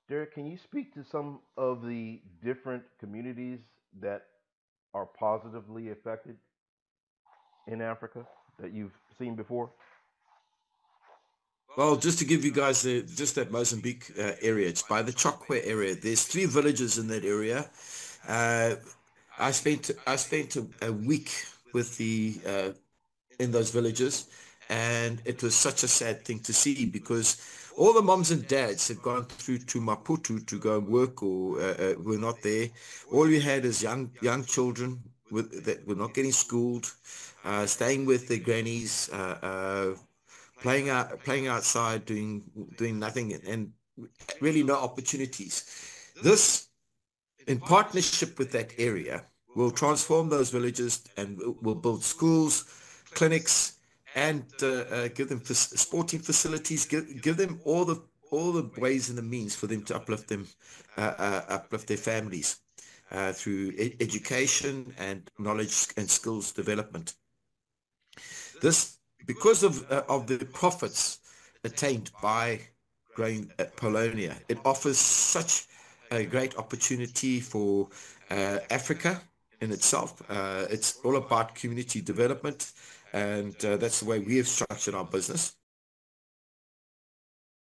Derek, can you speak to some of the different communities that are positively affected in Africa that you've seen before? Well, just to give you guys just that Mozambique area, it's by the Chokwe area. There's three villages in that area. Uh, I spent a week with the in those villages, and it was such a sad thing to see because all the moms and dads had gone through to Maputo to go and work or were not there. All you had is young children that were not getting schooled, staying with their grannies, playing outside, doing nothing, and really no opportunities. This, in partnership with that area, will transform those villages and will build schools, clinics, and give them sporting facilities. Give them all the ways and the means for them to uplift their families through education and knowledge and skills development. This, because of the profits attained by growing Polonia, it offers such a great opportunity for Africa in itself. It's all about community development, and that's the way we have structured our business.